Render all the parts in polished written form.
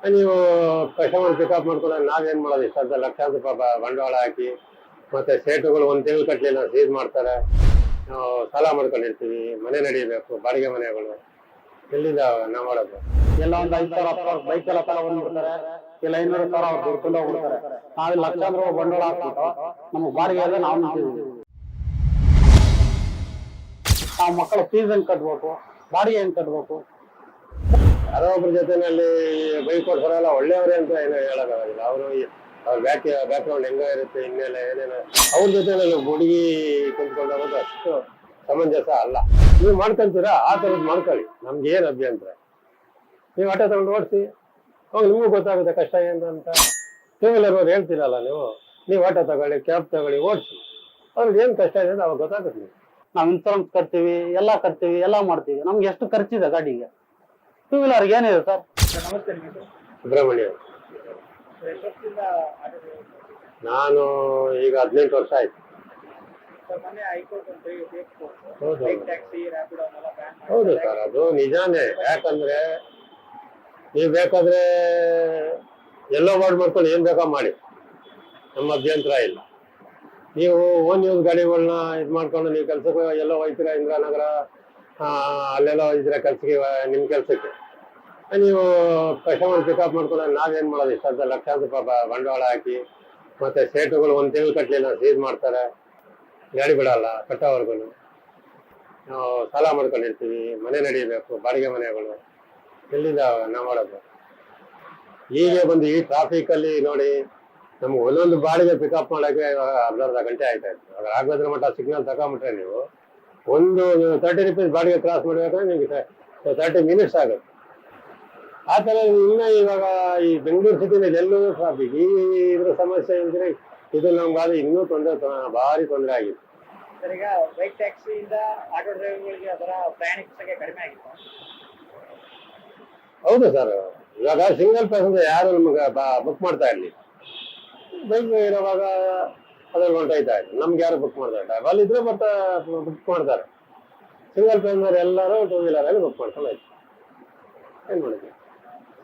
ನೀವು customer pickup ಮಾಡ್ಕೊಂಡು ನಾವೇನ್ ಮಾಡೋದು, ಇಷ್ಟ ಲಕ್ಷಾಂತರ ರೂಪಾಯಿ ಬಂಡವಾಳ ಹಾಕಿ ಮತ್ತೆ ಸೇಟುಗಳು ಒಂದ್ ತಿಂಗಳು ಕಟ್ಲಿಲ್ಲ ಸೀಸ್ ಮಾಡ್ತಾರೆ. ನಾವು ಸಾಲ ಮಾಡ್ಕೊಂಡಿರ್ತೀವಿ, ಮನೆ ನಡೀಬೇಕು, ಬಾಡಿಗೆ ಮನೆಗಳು ಎಲ್ಲಿಂದ ನಾವು ಮಾಡೋದು? ಎಲ್ಲ ಒಂದ್ 5,000 ಬೈಕ್ ಎಲ್ಲ ತಗೊಂಡ್ ಬಂದ್ಬಿಡ್ತಾರೆ, ಇಲ್ಲ 500,000 ಅವ್ರು ದುಡ್ಕೊಂಡು ಹೋಗ್ಬಿಡ್ತಾರೆ. ನಾವ್ ಲಕ್ಷಾಂತರ ರೂಪಾಯಿ ಬಂಡವಾಳ ಹಾಕ್ಬಿಟ್ಟು ನಮ್ಗೆ ಬಾಡಿಗೆ ಎಲ್ಲ ನಾವು ನಿಂತಿದ್ದೀವಿ. ನಾವು ಮಕ್ಕಳ ಫೀಸ್ ಹೆಂಗ್ ಕಟ್ಬೇಕು, ಬಾಡಿಗೆ ಹೆಂಗ್ ಕಟ್ಬೇಕು? ಯಾರೋ ಒಬ್ಬರ ಜೊತೆನಲ್ಲಿ ಬೈಕ್ ಕೊಡ್ತಾರಲ್ಲ ಒಳ್ಳೆಯವರೇ ಅಂತ ಏನೋ ಹೇಳಕ್ಕಾಗೋದಿಲ್ಲ. ಅವರು ಅವ್ರ ಬ್ಯಾಕ್ಗ್ರೌಂಡ್ ಹೆಂಗ ಇರುತ್ತೆ, ಹಿನ್ನೆಲೆ ಏನೇನು, ಅವ್ರ ಜೊತೆನಲ್ಲಿ ಹುಡುಗಿ ಕುಂತ್ಕೊಂಡು ಹೋಗೋದು ಅಷ್ಟು ಸಮಂಜಸ ಅಲ್ಲ. ನೀವು ಮಾಡ್ಕೊಂತೀರಾ ಆ ಥರದ್ದು ಮಾಡ್ಕೊಳ್ಳಿ, ನಮ್ಗೆ ಏನು ಅಭ್ಯಂತರ. ನೀವು ಆಟೋ ತಗೊಂಡು ಓಡಿಸಿ, ಅವಾಗ ನಿಮಗೂ ಗೊತ್ತಾಗುತ್ತೆ ಕಷ್ಟ ಏನು ಅಂತ. ಟೂ ವೀಲರ್ ಅವ್ರು ಹೇಳ್ತೀರಲ್ಲ, ನೀವು ಆಟೋ ತಗೊಳ್ಳಿ, ಕ್ಯಾಬ್ ತಗೊಳ್ಳಿ, ಓಡಿಸಿ, ಅವ್ರಿಗೆ ಏನು ಕಷ್ಟ ಇದೆ ಅಂತ ಅವಾಗ ಗೊತ್ತಾಗುತ್ತೆ. ನಾವು ಇನ್ಸೂರೆನ್ಸ್ ಕಟ್ತೀವಿ, ಎಲ್ಲ ಮಾಡ್ತೀವಿ, ನಮ್ಗೆ ಎಷ್ಟು ಖರ್ಚಿದೆ ಗಾಡಿಗೆ? ಟೂ ವೀಲರ್ಗೆ ಏನಿದೆ ಸರ್? ನಮಸ್ತೆ. ನಿಮಗೆ ಸುಬ್ರಹ್ಮಣ್ಯ, ನಾನು ಈಗ 18 ವರ್ಷ ಆಯ್ತು. ಹೌದು ಸರ್, ಅದು ನಿಜಾನೇ. ಯಾಕಂದ್ರೆ ನೀವು ಬೇಕಾದ್ರೆ ಎಲ್ಲೋ ಬೋರ್ಡ್ ಮಾಡ್ಕೊಂಡು ಏನ್ ಬೇಕಾ ಮಾಡಿ, ನಮ್ಮ ಅಭ್ಯಂತರ ಇಲ್ಲ. ನೀವು ಓನ್ ಯೂಸ್ ಗಾಡಿಗಳನ್ನ ಇದು ಮಾಡ್ಕೊಂಡು ನೀವು ಕೆಲ್ಸಕ್ಕೆ ಎಲ್ಲೋ ಹೋಯ್ತೀರಾ, ಇಂದ್ರಾನಗರ ಅಲ್ಲೆಲ್ಲ ಹೋಯ್ತೀರಾ ಕೆಲ್ಸಕ್ಕೆ, ನಿಮ್ ಕೆಲ್ಸಕ್ಕೆ ನೀವು ಕಸ್ಟಮರ್ ಪಿಕಪ್ ಮಾಡ್ಕೊಂಡು ನಾವೇನ್ ಮಾಡೋದು, ಇಷ್ಟ ಲಕ್ಷಾಂತರ ರೂಪಾಯಿ ಬಂಡವಾಳ ಹಾಕಿ ಮತ್ತೆ ಸೇಟುಗಳು ಒಂದ್ ತಿಂಗಳು ಕಟ್ಲಿಲ್ಲ ಸೀಸ್ ಮಾಡ್ತಾರೆ, ಗಾಡಿ ಬಿಡಲ್ಲ ಕಟ್ಟೋವರ್ಗು. ನಾವು ಸಾಲ ಮಾಡ್ಕೊಂಡಿರ್ತೀವಿ, ಮನೆ ನಡೀಬೇಕು, ಬಾಡಿಗೆ ಮನೆಗಳು ಎಲ್ಲಿಂದ ನಾವು ಮಾಡೋದು? ಹೀಗೆ ಬಂದು ಈ ಟ್ರಾಫಿಕ್ ಅಲ್ಲಿ ನೋಡಿ, ನಮ್ಗೆ ಒಂದೊಂದು ಬಾಡಿಗೆ ಪಿಕಪ್ ಮಾಡಕ್ಕೆ ಅರ್ಧ ಗಂಟೆ ಆಯ್ತಾ ಇತ್ತು. ಅದ್ರ ಆಗೋದ್ರ ಮಟ್ಟ ಸಿಗ್ನಲ್ ತಗೊಂಬಿಟ್ರೆ ನೀವು ಒಂದು 30 ರೂಪೀಸ್ ಬಾಡಿಗೆ ಕ್ರಾಸ್ ಮಾಡ್ಬೇಕಂದ್ರೆ ನಿಮ್ಗೆ 30 ಮಿನಿಟ್ಸ್ ಆಗುತ್ತೆ. ಆ ಥರ ಇನ್ನ ಇವಾಗ ಈ ಬೆಂಗಳೂರು ಸಿಟಿನಲ್ಲಿ ಎಲ್ಲೂ ಟ್ರಾಫಿಕ್, ಇದ್ರ ಸಮಸ್ಯೆ ಇದ್ರೆ ಇದು ನಮ್ಗಾದ್ರೆ ಇನ್ನೂ ಭಾರಿ ತೊಂದರೆ ಆಗಿದೆ. ಸರ್, ಈಗ ಬೈಕ್ ಟ್ಯಾಕ್ಸಿಯಿಂದ ಆಟೋ ಡ್ರೈವರ್ಗಳಿಗೆ ಅದರ ಪ್ರಯಾಣಿಕ ಸಂಖ್ಯೆ ಕಡಿಮೆ ಆಗಿತ್ತು. ಹೌದು ಸರ್, ಇವಾಗ ಸಿಂಗಲ್ ಪ್ಯಾಸೆಂಜರ್ ಯಾರು ನಮ್ಗೆ ಬುಕ್ ಮಾಡ್ತಾ ಇರ್ಲಿ, ಬೈಕ್ ಇರೋವಾಗ ಅದ್ರಲ್ಲಿ ಹೊಂಟೋಯ್ತಾ ಇತ್ತು, ನಮ್ಗೆ ಯಾರು ಬುಕ್ ಮಾಡ್ತಾ ಇದ್ದಾರೆ, ಅಲ್ಲಿ ಇದ್ರೆ ಮತ್ತೆ ಬುಕ್ ಮಾಡ್ತಾರೆ. ಸಿಂಗಲ್ ಪ್ಯಾಸೆಂಜರ್ ಎಲ್ಲರೂ ಟೂ ವೀಲರಲ್ಲಿ ಬುಕ್ ಮಾಡ್ಕೊಂಡು ಆಯ್ತು, ಏನ್ ಮಾಡಿದ್ವಿ?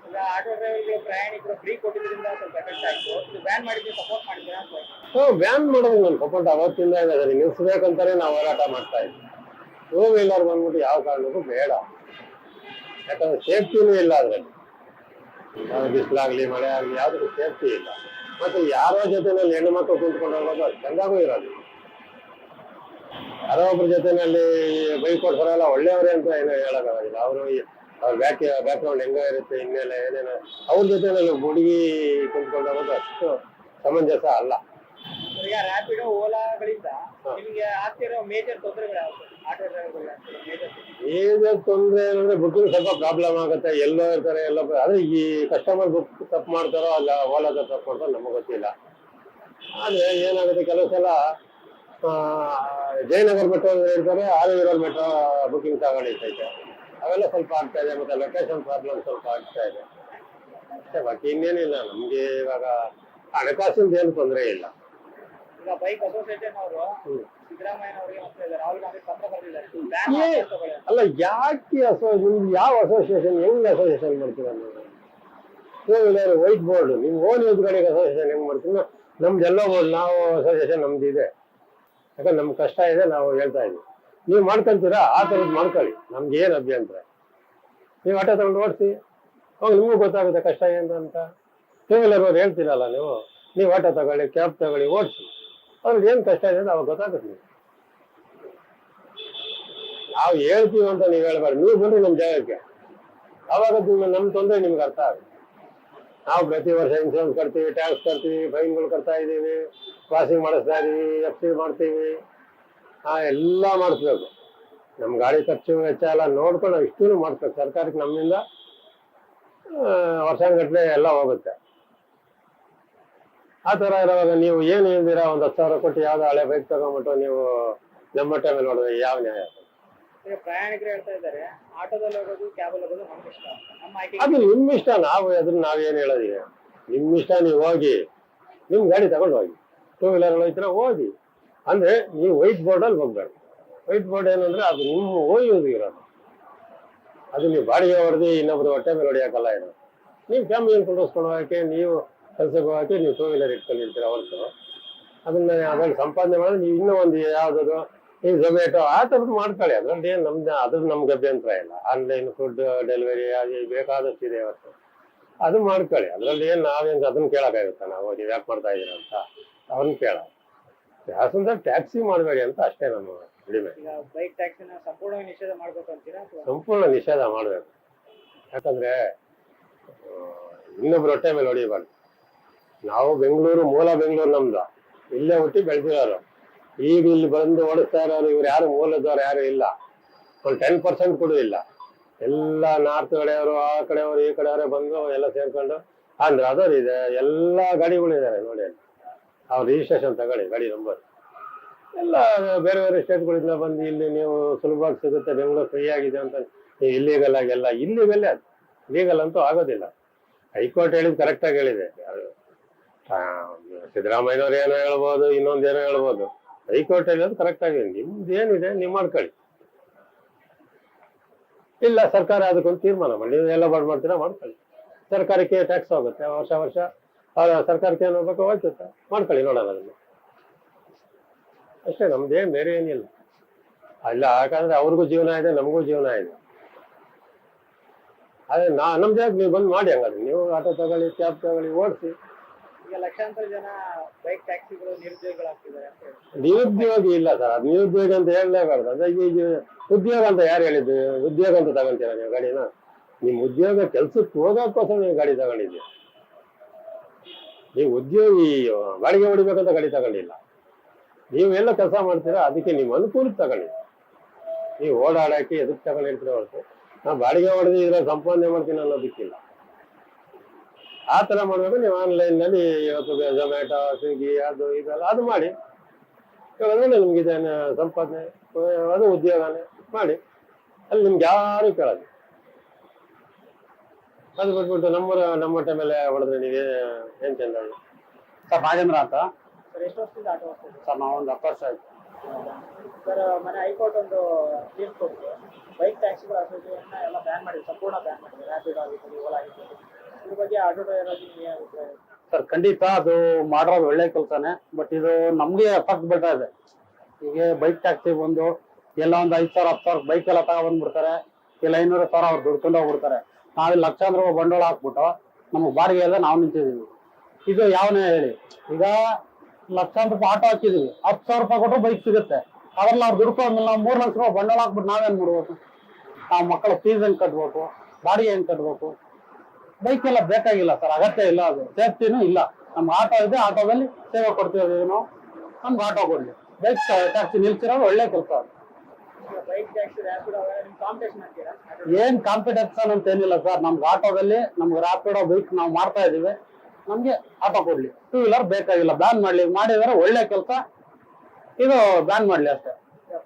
ಈಗ ಆಟೋ ಡ್ರೈವರ್ಗೆ ಪ್ರಯಾಣಿಕರು ಫ್ರೀ ಕೊಟ್ಟಿದ್ರಿಂದ ಸ್ವಲ್ಪ ಎಫೆಕ್ಟ್ ಆಯ್ತು. ಇದು ಬ್ಯಾನ್ ಮಾಡಿದ್ರೆ ಸಪೋರ್ಟ್ ಮಾಡಿದ್ದೀರಾ ಅಂತ? ಬ್ಯಾನ್ ಮಾಡೋದು ನಾನು ಸಪೋರ್ಟ್ ಅವತ್ತಿಂದ ಇದೆ ಸರ್. ನಿಲ್ಸ್ಬೇಕಂತಾನೆ ನಾವು ಹೋರಾಟ ಮಾಡ್ತಾ ಇದ್ವಿ. ಟೂ ವೀಲರ್ ಬಂದ್ಬಿಟ್ಟು ಯಾವ ಕಾರಣಕ್ಕೂ ಬೇಡ, ಯಾಕಂದ್ರೆ ಸೇಫ್ಟಿನೂ ಇಲ್ಲ ಅದ್ರಲ್ಲಿ. ಬಿಸಿಲಾಗ್ಲಿ ಮಳೆ ಆಗ್ಲಿ ಯಾವ್ದಕ್ಕೂ ಸೇಫ್ಟಿ ಇಲ್ಲ. ಮತ್ತೆ ಯಾರೋ ಜೊತೆನಲ್ಲಿ ಹೆಣ್ಣು ಮಕ್ಕಳು ಕುಂತ್ಕೊಂಡು ಹೋಗೋದು ಅದು ಚಂದಾಗೂ ಇರೋದು. ಯಾರೋ ಒಬ್ಬರ ಜೊತೆನಲ್ಲಿ ಬೈಕ್ ಕೊಡ್ತಾರಲ್ಲ ಒಳ್ಳೆಯವರೇ ಅಂತ ಏನೋ ಹೇಳಕ್ಕಾಗೋದಿಲ್ಲ. ಅವರು ಅವ್ರ ಬ್ಯಾಕ್ಗ್ರೌಂಡ್ ಹೆಂಗ ಇರುತ್ತೆ, ಹಿನ್ನೆಲೆ ಏನೇನು, ಅವ್ರ ಜೊತೆನಲ್ಲಿ ಹುಡುಗಿ ಕುಂತ್ಕೊಂಡು ಹೋಗೋದು ಅಷ್ಟು ಸಮಂಜಸ ಅಲ್ಲ. ಈಗ ರ್ಯಾಪಿಡೋ ಓಲಾಗಳಿಂದ ನಿಮಗೆ ಆಗ್ತಿರೋ ಮೇಜರ್ ತೊಂದರೆಗಳು ಯಾವುದು ಆಟೋ ಡ್ರೈವರ್ಗಳಿಗೆ? ಮೇಜರ್ ತೊಂದರೆ ಏನಂದ್ರೆ ಬುಕ್ಕಿಂಗ್ ಸ್ವಲ್ಪ ಪ್ರಾಬ್ಲಮ್ ಆಗುತ್ತೆ, ಎಲ್ಲೋ ಇರ್ತಾರೆ ಎಲ್ಲೋ. ಆದ್ರೆ ಈ ಕಸ್ಟಮರ್ ಬುಕ್ ತಪ್ಪು ಮಾಡ್ತಾರೋ ಅಲ್ಲ ಓಲಾದ ತಪ್ಪು ಮಾಡ್ತಾರೋ ನಮಗೆ ಗೊತ್ತಿಲ್ಲ. ಆದ್ರೆ ಏನಾಗುತ್ತೆ, ಕೆಲವು ಸಲ ಜಯನಗರ ಮೆಟ್ರೋ ಇರ್ತಾರೆ, ಆರು ಮೆಟ್ರೋ ಬುಕ್ಕಿಂಗ್ ತಗೊಂಡಿರ್ತೈತೆ, ಅವೆಲ್ಲ ಸ್ವಲ್ಪ ಆಗ್ತಾ ಇದೆ. ಮತ್ತೆ ಲೊಕೇಶನ್ ಪ್ರಾಬ್ಲಮ್ ಸ್ವಲ್ಪ ಆಗ್ತಾ ಇದೆ ಅಷ್ಟೇ, ಬಾಕಿ ಇನ್ನೇನಿಲ್ಲ. ನಮ್ಗೆ ಇವಾಗ ಹಣಕಾಸಿಂದ ಏನು ತೊಂದರೆ ಇಲ್ಲ. ಈಗ ಬೈಕ್ ಅಸೋಸಿಯೇಷನ್ ಅವರು ಸಿದ್ದರಾಮಯ್ಯನವರಿಗೆ ಮತ್ತೆ ರಾಹುಲ್ ಗಾಂಧಿ ಪತ್ರ ಬರೆದಿದ್ದಾರೆ. ಅಲ್ಲ, ಯಾಕೆ ನಿಮ್ಗೆ ಯಾವ ಅಸೋಸಿಯೇಷನ್, ಹೆಂಗ್ ಅಸೋಸಿಯೇಷನ್ ಮಾಡ್ತೀರ ನೀವು? ಟೂ ವೀಲರ್ ವೈಟ್ ಬೋರ್ಡ್ ನಿಮ್ ಓನ್ ಯೂಸ್ ಗಾಡಿಗೆ ಅಸೋಸಿಯೇಷನ್ ಹೆಂಗ್ ಮಾಡ್ತೀವಿ? ನಮ್ದೆಲ್ಲ ನಾವು ಅಸೋಸಿಯೇಷನ್ ನಮ್ದು ಇದೆ, ಯಾಕಂದ್ರೆ ನಮ್ಗೆ ಕಷ್ಟ ಇದೆ, ನಾವು ಹೇಳ್ತಾ ಇದೀವಿ. ನೀವು ಮಾಡ್ಕೊಂತೀರಾ ಆ ಥರದ್ದು ಮಾಡ್ಕೊಳ್ಳಿ, ನಮ್ಗೆ ಏನು ಅಭ್ಯಂತರ. ನೀವು ಆಟೋ ತಗೊಂಡು ಓಡಿಸಿ, ಅವಾಗ ನಿಮಗೂ ಗೊತ್ತಾಗುತ್ತೆ ಕಷ್ಟ ಏನು ಅಂತ. ಟೂ ವೀಲರ್ ಅವ್ರು ಹೇಳ್ತೀರಲ್ಲ, ನೀವು ಆಟೋ ತಗೊಳ್ಳಿ, ಕ್ಯಾಬ್ ತಗೊಳ್ಳಿ, ಓಡಿಸಿ, ಅವ್ರಿಗೆ ಏನು ಕಷ್ಟ ಇದೆ ಅಂತ ಅವಾಗ ಗೊತ್ತಾಗುತ್ತೆ. ನೀವು ನಾವು ಹೇಳ್ತೀವಿ ಅಂತ ನೀವು ಹೇಳ್ಬಾರ್ದು, ನೀವು ಬನ್ನಿ ನಮ್ಮ ಜಾಗಕ್ಕೆ, ಅವಾಗ ನಮ್ಮ ತೊಂದರೆ ನಿಮ್ಗೆ ಅರ್ಥ ಆಗುತ್ತೆ. ನಾವು ಪ್ರತಿ ವರ್ಷ ಇನ್ಶೂರೆನ್ಸ್ ಕಟ್ತೀವಿ, ಟ್ಯಾಕ್ಸ್ ಕಟ್ತೀವಿ, ಫೈನ್ಗಳು ಕಟ್ತಾ ಇದ್ದೀವಿ, ಕ್ರಾಸಿಂಗ್ ಮಾಡಿಸ್ತಾ ಇದೀವಿ, FC ಮಾಡ್ತೀವಿ, ಎಲ್ಲ ಮಾಡಿಸ್ಬೇಕು. ನಮ್ಮ ಗಾಡಿ ಖರ್ಚು ವೆಚ್ಚ ಎಲ್ಲ ನೋಡ್ಕೊಂಡು ನಾವು ಇಷ್ಟೂ ಮಾಡಿಸ್ಬೇಕು. ಸರ್ಕಾರಕ್ಕೆ ನಮ್ಮಿಂದ ವರ್ಷಾನುಗಟ್ಟಲೆ ಎಲ್ಲ ಹೋಗುತ್ತೆ. ಆ ಥರ ಇರುವಾಗ ನೀವು ಏನು ಹೇಳ್ತೀರಾ, ಒಂದು 10,000 ಕೊಟ್ಟು ಯಾವುದೋ ಹಳೆ ಬೈಕ್ ತಗೊಂಡ್ಬಿಟ್ಟು ನೀವು ನಮ್ಮ ಟೈಮಲ್ಲಿ ನೋಡಿದ್ರೆ ಯಾವ ನ್ಯಾಯ? ಈಗ ಪ್ರಯಾಣಿಕರು ಹೇಳ್ತಾ ಇದ್ದಾರೆ, ಆಟೋದಲ್ಲಿ ಹೋಗೋದು ಕ್ಯಾಬಲ್ಲಿ ಹೋಗೋದು ನಮ್ಮ ಇಷ್ಟ, ನಮ್ಮ ಆಯ್ಕೆ. ಅದು ನಿಮ್ಮ ಇಷ್ಟ, ನಾವೇನು ಹೇಳೋದಿಲ್ಲ. ನಿಮ್ಮ ಇಷ್ಟ, ನೀವು ಹೋಗಿ ನಿಮ್ಮ ಗಾಡಿ ತಗೊಂಡು ಹೋಗಿ. ಟೂ ವೀಲರ್ ಹೋಗ್ತೀರಾ ಹೋಗಿ, ಅಂದ್ರೆ ನೀವು ವೈಟ್ ಬೋರ್ಡಲ್ಲಿ ಹೋಗ್ಬೇಡ. ವೈಟ್ ಬೋರ್ಡ್ ಏನಂದ್ರೆ ಅದು ನಿಮ್ಮ ಯೂಸ್ ಇರೋದು, ಅದು ನೀವು ಬಾಡಿಗೆ ಹೊಡೆದು ಇನ್ನೊಬ್ರು ಹೊಟ್ಟೆ ಮೇಲೆ ಹೊಡಿಯೋಕ್ಕಲ್ಲ. ಇದು ನೀವು ಫ್ಯಾಮಿಲಿಯನ್ನು ಕುಂಡಿಸ್ಕೊಂಡು ಹೋಗಕ್ಕೆ, ನೀವು ಕೆಲಸಕ್ಕೆ ಹೋಗಕ್ಕೆ ನೀವು ಟೂ ವೀಲರ್ ಇಟ್ಕೊಂಡಿರ್ತೀರ ಹೊರತು ಅದ್ರಲ್ಲಿ ಸಂಪಾದನೆ ಮಾಡಿದ್ರೆ ನೀವು ಇನ್ನೂ ಒಂದು ಯಾವ್ದು ಈ ಝೊಮ್ಯಾಟೊ ಆ ಥರದ್ದು ಮಾಡ್ಕೊಳ್ಳಿ. ಅದ್ರಲ್ಲಿ ಏನು ಅದ್ರಲ್ಲಿ ನಮ್ಗೆ ಅಭ್ಯಂತರ ಇಲ್ಲ. ಆನ್ಲೈನ್ ಫುಡ್ ಡೆಲಿವರಿ ಅದು ಬೇಕಾದಷ್ಟು ಇದೆ ಇವತ್ತು, ಅದು ಮಾಡ್ಕೊಳ್ಳಿ. ಅದ್ರಲ್ಲಿ ಏನು ನಾವೇನು ಅದನ್ನ ಕೇಳೋಕ್ಕಾಗುತ್ತಾ ನಾವು, ನೀವು ಯಾಕೆ ಮಾಡ್ತಾ ಇದೀರ ಅಂತ ಅವ್ರನ್ನ ಕೇಳ. ಪ್ಯಾಸೆಂಜರ್ ಟ್ಯಾಕ್ಸಿ ಮಾಡಬೇಡಿ ಅಂತ ಅಷ್ಟೇ ನಮ್ಮ ಕಡಿಮೆ. ಈಗ ಬೈಕ್ ಟ್ಯಾಕ್ಸಿನ ಸಂಪೂರ್ಣವಾಗಿ ನಿಷೇಧ ಮಾಡ್ಬೇಕು ಅಂತೀರಾ? ಸಂಪೂರ್ಣ ನಿಷೇಧ ಮಾಡಬೇಕು. ಯಾಕಂದ್ರೆ ಇನ್ನೊಬ್ರು ಹೊಟ್ಟೆ ಮೇಲೆ ಹೊಡಿಬಾರ್ದು. ನಾವು ಮೂಲ ಬೆಂಗಳೂರು ನಮ್ದು, ಇಲ್ಲೇ ಹುಟ್ಟಿ ಬೆಳೆದಿರೋರು. ಈಗ ಇಲ್ಲಿ ಬಂದು ಓಡಿಸ್ತಾ ಇರೋರು ಇವ್ರು ಯಾರು ಮೂಲದವ್ರು ಯಾರು ಇಲ್ಲ. ಒಂದು 10% ಕೂಡ ಇಲ್ಲ. ಎಲ್ಲ ನಾರ್ತ್ ಕಡೆಯವರು, ಆ ಕಡೆಯವರು, ಈ ಕಡೆಯವರೇ ಬಂದು ಎಲ್ಲ ಸೇರ್ಕೊಂಡು ಆಂಧ್ರ ಅದವ್ರು ಇದೆ, ಎಲ್ಲ ಗಾಡಿಗಳಿದ್ದಾರೆ ನೋಡಿ. ಅಲ್ಲಿ ಅವ್ರು ರಿಜಿಸ್ಟ್ರೇಷನ್ ತಗೊಳ್ಳಿ, ಗಾಡಿ ನಂಬರ್ ಎಲ್ಲ ಬೇರೆ ಬೇರೆ ಸ್ಟೇಟ್ಗಳಿಂದ ಬಂದು ಇಲ್ಲಿ ನೀವು ಸುಲಭವಾಗಿ ಸಿಗುತ್ತೆ, ಬೆಂಗಳೂರು ಫ್ರೀ ಆಗಿದೆ ಅಂತ ನೀವು ಇಲ್ಲಿಗಲ್ ಆಗೆಲ್ಲ ಇಲ್ಲಿಗಲ್ಲೇ ಅದು ಲೀಗಲ್ ಅಂತೂ ಆಗೋದಿಲ್ಲ. ಹೈಕೋರ್ಟ್ ಹೇಳಿದ್ ಕರೆಕ್ಟಾಗಿ ಹೇಳಿದೆ. ಸಿದ್ದರಾಮಯ್ಯನವ್ರು ಏನೋ ಹೇಳ್ಬೋದು, ಇನ್ನೊಂದೇನೋ ಹೇಳ್ಬೋದು. ಹೈಕೋರ್ಟ್ ಹೇಳೋದು ಕರೆಕ್ಟ್ ಆಗಿದೆ. ನಿಮ್ದು ಏನಿದೆ ನೀವು ಮಾಡ್ಕೊಳ್ಳಿ. ಇಲ್ಲ ಸರ್ಕಾರ ಅದಕ್ಕೊಂದು ತೀರ್ಮಾನ ಮಾಡಿ, ನೀವು ಎಲ್ಲ ಮಾಡ್ತೀರಾ ಮಾಡ್ಕೊಳ್ಳಿ. ಸರ್ಕಾರಕ್ಕೆ ಟ್ಯಾಕ್ಸ್ ಹೋಗುತ್ತೆ ವರ್ಷ ಸರ್ಕಾರಕ್ಕೆ ಏನು ಹೋಗ್ಬೇಕು ಹೋಗ್ತದೆ, ಮಾಡ್ಕೊಳ್ಳಿ ನೋಡೋಣ ಅದನ್ನು ಅಷ್ಟೇ. ನಮ್ದೇನು ಬೇರೆ ಏನಿಲ್ಲ. ಇಲ್ಲ ಯಾಕಂದ್ರೆ ಅವ್ರಿಗೂ ಜೀವನ ಇದೆ, ನಮಗೂ ಜೀವನ ಇದೆ. ಅದೇ ನಮ್ದೇ ನೀವು ಬಂದು ಮಾಡಿ. ಹಂಗಾದ್ರೆ ನೀವು ಆಟೋ ತಗೊಳ್ಳಿ, ಕ್ಯಾಬ್ ತಗೊಳ್ಳಿ, ಓಡಿಸಿ. ಈಗ ಲಕ್ಷಾಂತರ ಜನ ಬೈಕ್ ಟ್ಯಾಕ್ಸಿಗಳು ನಿರುದ್ಯೋಗಿಗಳಾಗ್ತಿದ್ದಾರೆ ಅಂತ ಹೇಳಿ. ನಿರುದ್ಯೋಗಿ ಇಲ್ಲ ಸರ್, ಅದು ನಿರುದ್ಯೋಗಿ ಅಂತ ಹೇಳಲೇಬಾರ್ದು. ಅದೇ ಈಗ ಉದ್ಯೋಗ ಅಂತ ಯಾರು ಹೇಳಿದ್ದು? ಉದ್ಯೋಗ ಅಂತ ತಗೊಂತೀರ ನೀವು ಗಾಡಿನ? ನಿಮ್ ಉದ್ಯೋಗ ಕೆಲ್ಸಕ್ಕೆ ಹೋಗೋಕ್ಕೋಸ್ಕರ ನೀವು ಗಾಡಿ ತಗೊಂಡಿದ್ದೀರಿ. ನೀವು ಉದ್ಯೋಗಿ ಬಾಡಿಗೆ ಹೊಡಿಬೇಕಂತ ಗಾಡಿ ತಗೊಂಡಿಲ್ಲ. ನೀವು ಎಲ್ಲ ಕೆಲಸ ಮಾಡ್ತೀರಾ, ಅದಕ್ಕೆ ನೀವು ಅನುಕೂಲಕ್ಕೆ ತಗೊಂಡಿದ್ದೀರಿ. ನೀವು ಓಡಾಡಕ್ಕೆ ಎದಕ್ಕೆ ತಗೊಂಡಿರ್ತೀರ ಹೊರತು ನಾವು ಬಾಡಿಗೆ ಹೊಡೆದು ಇದ್ರ ಸಂಪಾದನೆ ಮಾಡ್ತೀನಿ ಅನ್ನೋದಕ್ಕಿಲ್ಲ. ಆ ಥರ ಮಾಡ್ಬೇಕು. ನೀವು ಆನ್ಲೈನ್ನಲ್ಲಿ ಇವತ್ತು ಝೊಮ್ಯಾಟೊ, ಸ್ವಿಗ್ಗಿ ಅದು ಇದೆಲ್ಲ ಅದು ಮಾಡಿ. ಇವಾಗ ನಿಮ್ಗೆ ಇದೇನು ಸಂಪಾದನೆ, ಅದು ಉದ್ಯೋಗನೇ ಮಾಡಿ. ಅಲ್ಲಿ ನಿಮ್ಗೆ ಯಾರು ಕೇಳೋದು. ಅದು ಬಿಟ್ಬಿಟ್ಟು ನಮ್ಮ ಮೇಲೆ ಹೊಡೆದ್ರೆ ನೀವೇ ಏನ್ ಚಂದ. ಸರ್ ರಾಜೇಂದ್ರ ಅಂತ ಸರ್, ಎಷ್ಟು ವರ್ಷದಿಂದ ಆಟೋ ಓಡಿಸ್ತಿದ್ದೀರಾ? ಸರ್ ನಾವು ಒಂದು 10 ವರ್ಷ ಆಯ್ತು. ಸರ್, ಮೊನ್ನೆ ಹೈಕೋರ್ಟ್ ಒಂದು ತೀರ್ಪು ಕೊಟ್ಟು ಬೈಕ್ ಟ್ಯಾಕ್ಸಿಗಳ ಅಸೋಸಿಯೇಷನ್ ಎಲ್ಲ ಬ್ಯಾನ್ ಮಾಡಿದ್ರು, ಸಂಪೂರ್ಣ ಬ್ಯಾನ್ ಮಾಡಿದ್ರು. ರ್ಯಾಪಿಡ್ ಆಗಿರ್ಬೋದು, ಓಲಾ ಆಗಿರ್ಬೋದು. ಇದ್ರ ಬಗ್ಗೆ ಆಟೋ ಡ್ರೈವರ್ ಆಗಿ ನೀವು ಏನು ಅಭಿಪ್ರಾಯ? ಸರ್ ಖಂಡಿತ ಅದು ಮಾಡೋದು ಒಳ್ಳೆ ಕೆಲಸನೇ. ಬಟ್ ಇದು ನಮ್ಗೆ ಎಫೆಕ್ಟ್ ಬೀಳ್ತಾ ಇದೆ. ಈಗ ಬೈಕ್ ಟ್ಯಾಕ್ಸಿ ಬಂದು ಎಲ್ಲ ಒಂದು 5,000 10,000 ಬೈಕ್ ಎಲ್ಲ ತಗೊಂಡ್ಬಿಡ್ತಾರೆ. ಇಲ್ಲ 500,000 ಅವ್ರು ದುಡ್ಕೊಂಡು ಹೋಗ್ಬಿಡ್ತಾರೆ. ನಾವಿಲ್ಲಿ ಲಕ್ಷಾಂತರ ರೂಪಾಯಿ ಬಂಡವಾಳ ಹಾಕ್ಬಿಟ್ಟು ನಮಗೆ ಬಾಡಿಗೆ ಎಲ್ಲ ನಾವು ನಿಂತಿದ್ದೀವಿ. ಇದು ಯಾವನೇ ಹೇಳಿ, ಈಗ ಲಕ್ಷಾಂತರ ರೂಪಾಯಿ ಆಟೋ ಹಾಕಿದೀವಿ, 10,000 ರೂಪಾಯಿ ಕೊಟ್ಟರು ಬೈಕ್ ಸಿಗುತ್ತೆ. ಅದ್ರಲ್ಲಿ ನಾವು ದುಡ್ಕೊಂಡ್ಮೇಲೆ ನಾವು 3 ಲಕ್ಷ ರೂಪಾಯಿ ಬಂಡವಾಳ ಹಾಕ್ಬಿಟ್ಟು ನಾವೇನ್ ಮಾಡ್ಬೇಕು? ನಾವು ಮಕ್ಕಳ ಫೀಸ್ ಹೆಂಗ್ ಕಟ್ಬೇಕು, ಬಾಡಿಗೆ ಹೆಂಗ್ ಕಟ್ಬೇಕು? ಬೈಕ್ ಎಲ್ಲ ಬೇಕಾಗಿಲ್ಲ ಸರ್, ಅಗತ್ಯ ಇಲ್ಲ. ಅದು ಸೇಫ್ಟಿನೂ ಇಲ್ಲ. ನಮ್ಗೆ ಆಟೋ ಇದೆ, ಆಟೋದಲ್ಲಿ ಸೇವೆ ಕೊಡ್ತೀವಿ ನಾವು. ನಮ್ಗೆ ಆಟೋ ಕೊಡ್ಲಿ. ಬೈಕ್ ಟ್ಯಾಕ್ಸಿ ನಿಲ್ಸಿರೋದು ಒಳ್ಳೆ ಕೆಲಸ. ಬೈಕ್ ಟ್ಯಾಕ್ಸಿ ರ್ಯಾಪಿಡ್ ನಿಮ್ ಕಾಂಪಿಟೇಷನ್ ಅಂತೀರಾ? ಏನ್ ಕಾಂಪಿಟೇಷನ್ ಅಂತ ಏನಿಲ್ಲ ಸರ್. ನಮ್ಗೆ ಆಟೋದಲ್ಲಿ ನಮ್ಗೆ ರ್ಯಾಪಿಡೋ ಬೈಕ್ ನಾವು ಮಾಡ್ತಾ ಇದೀವಿ. ನಮ್ಗೆ ಆಟೋ ಕೊಡ್ಲಿ. 2 ವೀಲರ್ ಬೇಕಾಗಿಲ್ಲ, ಬ್ಯಾನ್ ಮಾಡ್ಲಿ. ಮಾಡಿದರೆ ಒಳ್ಳೆ ಕೆಲಸ. ಇದು ಬ್ಯಾನ್ ಮಾಡ್ಲಿ ಅಷ್ಟೇ.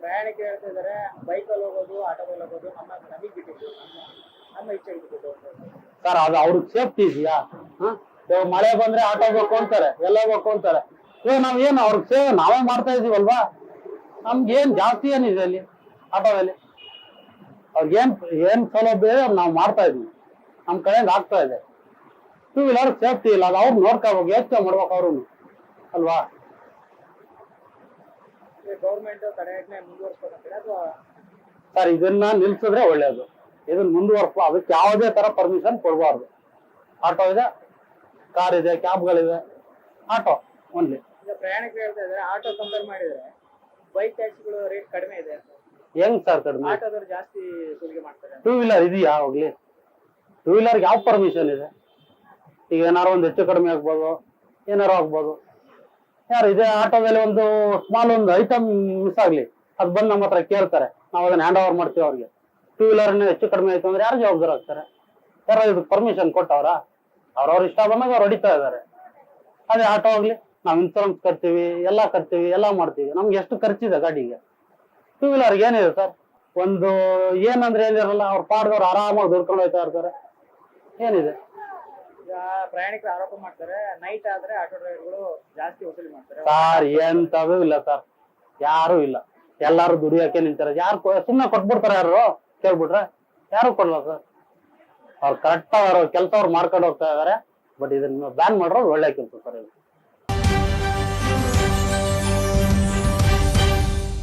ಪ್ರಯಾಣಿಕರು ಹೇಳ್ತಾ ಇದಾರೆ ಬೈಕಲ್ಲಿ ಹೋಗೋದು, ಆಟೋದಲ್ಲಿ ಹೋಗೋದು ನಮಗೆ ಬಿಟ್ಟಿದ್ದು, ನಮ್ಮ ಇಚ್ಛೆಗೆ ಬಿಟ್ಟಿದ್ದು. ಸರ್ ಅದು ಅವ್ರಿಗೆ ಸೇಫ್ಟಿ ಇದೆಯಾ? ಇವಾಗ ಮಳೆ ಬಂದ್ರೆ ಆಟೋ ಬೇಕು ಅಂತಾರೆ, ಎಲ್ಲ ಬೇಕು ಅಂತಾರೆ. ಇವಾಗ ನಾವ್ ಏನು ಅವ್ರಿಗೆ ಸೇವೆ ನಾವೇ ಮಾಡ್ತಾ ಇದೀವಲ್ವಾ? ನಮ್ಗೆ ಏನ್ ಜಾಸ್ತಿ ಏನಿದೆ ಅಲ್ಲಿ ಆಟೋದಲ್ಲಿ? ಅವ್ರಿಗೇನ್ ಸೌಲಭ್ಯ ಇದೆ ನಾವು ಮಾಡ್ತಾ ಇದೀವಿ. ನಮ್ ಕಡೆಯಿಂದ ಆಗ್ತಾ ಇದೆ. 2 ವೀಲರ್ ಸೇಫ್ಟಿ ಇಲ್ಲ. ಅದು ಅವ್ರು ನೋಡ್ಕೋಬೇಕು, ಯೋಚನೆ ಮಾಡ್ಬೇಕು ಅವ್ರು ಅಲ್ವಾ? ಗೌರ್ಮೆಂಟ್ ತಡೆಯಾಜ್ಞೆ ಮುಂದುವರಿಸ್ಬೇಕಂತೀರಾ ಅಥವಾ? ಸರ್ ಇದನ್ನ ನಿಲ್ಸಿದ್ರೆ ಒಳ್ಳೇದು. ಇದನ್ನ ಮುಂದುವರ್ಸ್ಕೊ. ಅದಕ್ಕೆ ಯಾವುದೇ ತರ ಪರ್ಮಿಷನ್ ಕೊಡಬಾರ್ದು. ಆಟೋ ಇದೆ, ಕಾರ್ ಇದೆ, ಕ್ಯಾಬ್ಗಳಿದೆ, ಆಟೋ ಓನ್ಲಿ. ಈಗ ಪ್ರಯಾಣಿಕರು ಹೇಳ್ತಾ ಇದಾರೆ ಆಟೋ ಕಂಪೇರ್ ಮಾಡಿದ್ರೆ ಬೈಕ್ ಟ್ಯಾಕ್ಸಿಗಳು ರೇಟ್ ಕಡಿಮೆ ಇದೆ. ಹೆಂಗ್ ಸರ್ ಕಡಿಮೆ? ಆಟೋದವ್ರು ಜಾಸ್ತಿ ಸುಲಿಗೆ ಮಾಡ್ತಾರೆ. 2 ವೀಲರ್ ಇದೆಯಾ ಹೋಗ್ಲಿ? 2 ವೀಲರ್ಗೆ ಯಾವ ಪರ್ಮಿಷನ್ ಇದೆ? ಈಗ ಏನಾರು ಒಂದು ಹೆಚ್ಚು ಕಡಿಮೆ ಆಗ್ಬೋದು, ಏನಾರು ಆಗ್ಬೋದು. ಯಾರು ಇದೇ ಆಟೋದಲ್ಲಿ ಒಂದು ಸ್ಮಾಲ್ ಒಂದು ಐಟಮ್ ಮಿಸ್ ಆಗ್ಲಿ, ಅದು ಬಂದು ನಮ್ಮ ಹತ್ರ ಕೇಳ್ತಾರೆ, ನಾವು ಅದನ್ನ ಹ್ಯಾಂಡ್ ಓವರ್ ಮಾಡ್ತೀವಿ ಅವ್ರಿಗೆ. 2 ವೀಲರ್ ಹೆಚ್ಚು ಕಡಿಮೆ ಆಯ್ತು ಅಂದ್ರೆ ಯಾರು ಜವಾಬ್ದಾರ ಆಗ್ತಾರೆ? ಯಾರು ಇದಕ್ಕೆ ಪರ್ಮಿಷನ್ ಕೊಟ್ಟವ್ರ? ಅವ್ರವ್ರ ಇಷ್ಟ ಬಂದಾಗ ಅವ್ರು ಹೊಡಿತಾ ಇದಾರೆ. ಅದೇ ಆಟೋ ಆಗ್ಲಿ, ನಾವು ಇನ್ಸೂರೆನ್ಸ್ ಕಟ್ತೀವಿ, ಎಲ್ಲ ಕಟ್ತೀವಿ, ಎಲ್ಲ ಮಾಡ್ತೀವಿ. ನಮ್ಗೆ ಎಷ್ಟು ಖರ್ಚಿದೆ ಗಾಡಿಗೆ? 2 ವೀಲರ್ಗೆ ಏನಿದೆ ಸರ್? ಒಂದು ಏನಂದ್ರೆ ಏನಿರಲ್ಲ, ಅವ್ರ ಪಾಡ್ದವ್ರು ಆರಾಮಾಗಿ ದುಡ್ಕೊಂಡು ಹೋಗ್ತಾ ಇರ್ತಾರೆ. ಏನಿದೆ? ಈಗ ಪ್ರಯಾಣಿಕರು ಆರೋಪ ಮಾಡ್ತಾರೆ ನೈಟ್ ಆದ್ರೆ ಆಟೋ ಡ್ರೈವರ್ಗಳು ಜಾಸ್ತಿ ವಸೂಲಿ ಮಾಡ್ತಾರೆ. ಸರ್ ಎಂತವೂ ಇಲ್ಲ ಸರ್, ಯಾರು ಇಲ್ಲ. ಎಲ್ಲಾರು ದುಡಿಯೋಕೆ ನಿಂತಾರೆ. ಯಾರು ಸುಮ್ಮನೆ ಕೊಟ್ಬಿಡ್ತಾರೆ? ಯಾರು ಕೇಳ್ಬಿಟ್ರೆ ಯಾರು ಕೊಡಲ್ಲ ಸರ್. ಅವ್ರು ಕರೆಕ್ಟ್ ಅವ್ರ ಕೆಲಸ ಅವ್ರು ಮಾಡ್ಕೊಂಡು ಹೋಗ್ತಾ ಇದಾರೆ. ಬಟ್ ಇದನ್ನ ಬ್ಯಾನ್ ಮಾಡೋದು ಒಳ್ಳೆ ಕೆಲಸ ಸರ್ ಇದು.